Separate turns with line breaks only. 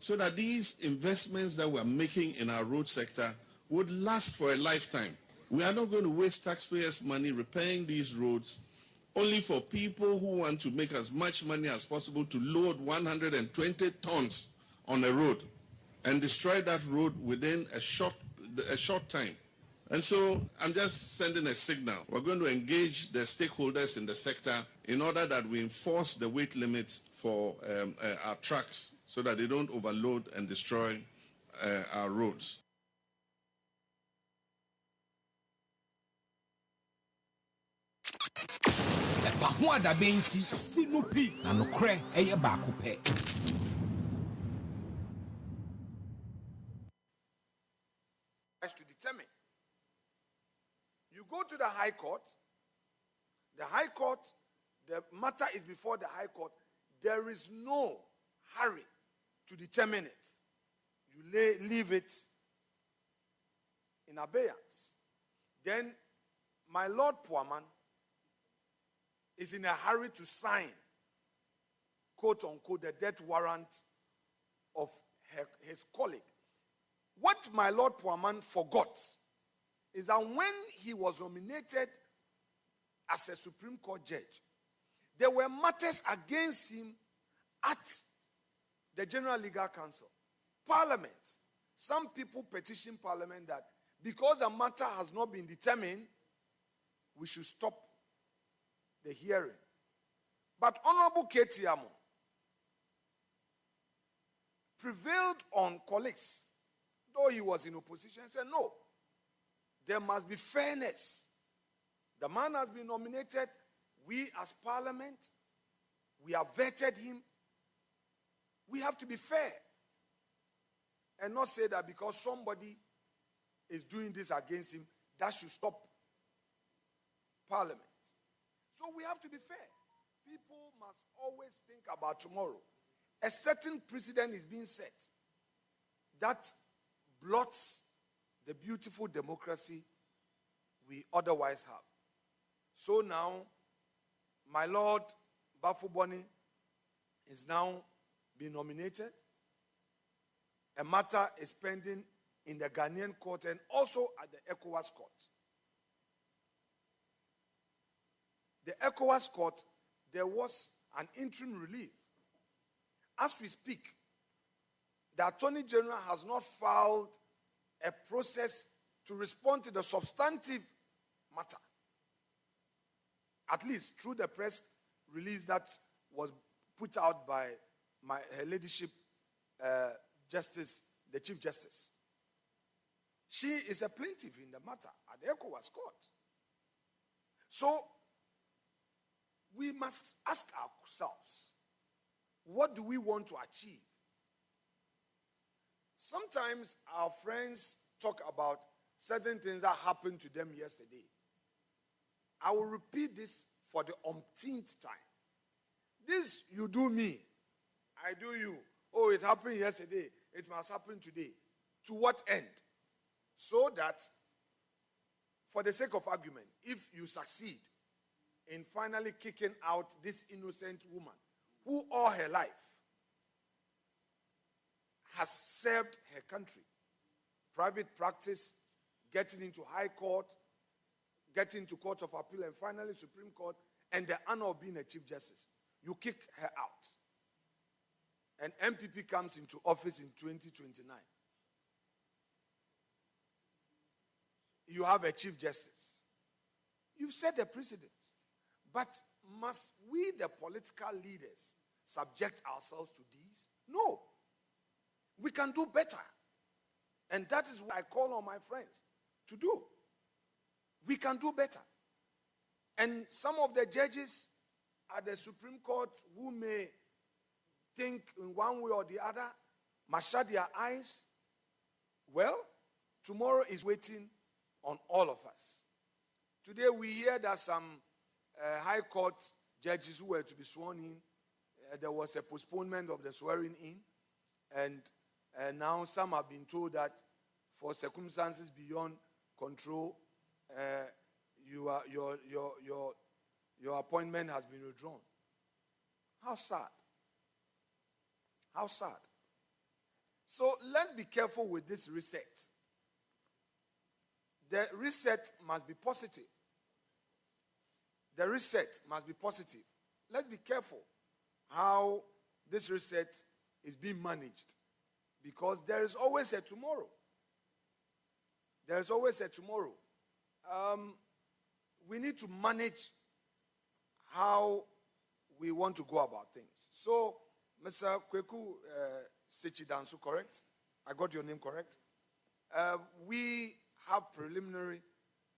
so that these investments that we're making in our road sector would last for a lifetime. We are not going to waste taxpayers' money repairing these roads only for people who want to make as much money as possible to load 120 tons on a road and destroy that road within a short time. And so I'm just sending a signal. We're going to engage the stakeholders in the sector in order that we enforce the weight limits for our trucks so that they don't overload and destroy our roads.
EpaHoaDaben ti sinupi na nokre eye baako pe.
To determine. You go to the High Court. The High Court, the matter is before the High Court. There is no hurry to determine it. You leave it in abeyance. Then my Lord Puaman is in a hurry to sign, quote unquote, the death warrant of his colleague. What my Lord Puaman forgot is that when he was nominated as a Supreme Court judge, there were matters against him at the General Legal Council, Parliament. Some people petitioned Parliament that because the matter has not been determined, we should stop the hearing. But Honorable Ketiamo prevailed on colleagues, though he was in opposition, and said, no, there must be fairness. The man has been nominated. We as Parliament, we have vetted him. We have to be fair and not say that because somebody is doing this against him, that should stop Parliament. So we have to be fair. People must always think about tomorrow. A certain precedent is being set that blots the beautiful democracy we otherwise have. So now, my Lord Bafuboni is now being nominated. A matter is pending in the Ghanaian court and also at the ECOWAS court. The ECOWAS court, there was an interim relief. As we speak, the Attorney General has not filed a process to respond to the substantive matter. At least through the press release that was put out by Her Ladyship Justice, the Chief Justice. She is a plaintiff in the matter at the ECOWAS court. So we must ask ourselves, what do we want to achieve? Sometimes our friends talk about certain things that happened to them yesterday. I will repeat this for the umpteenth time. This, you do me, I do you. Oh, it happened yesterday, it must happen today. To what end? So that, for the sake of argument, if you succeed in finally kicking out this innocent woman who all her life has served her country, private practice, getting into high court, getting to court of appeal, and finally Supreme Court, and the honor of being a Chief Justice. You kick her out. And MPP comes into office in 2029. You have a Chief Justice. You've set the precedent. But must we, the political leaders, subject ourselves to these? No. We can do better. And that is what I call on my friends to do. We can do better. And some of the judges at the Supreme Court who may think in one way or the other, must shut their eyes. Well, tomorrow is waiting on all of us. Today we hear that some high court judges who were to be sworn in, there was a postponement of the swearing in, and now some have been told that for circumstances beyond control, your appointment has been withdrawn. How sad. How sad. So let's be careful with this reset. The reset must be positive. The reset must be positive. Let's be careful how this reset is being managed, because there is always a tomorrow. There is always a tomorrow. We need to manage how we want to go about things. So, Mr. Kweku Sechidansu, correct? I got your name correct? We have preliminary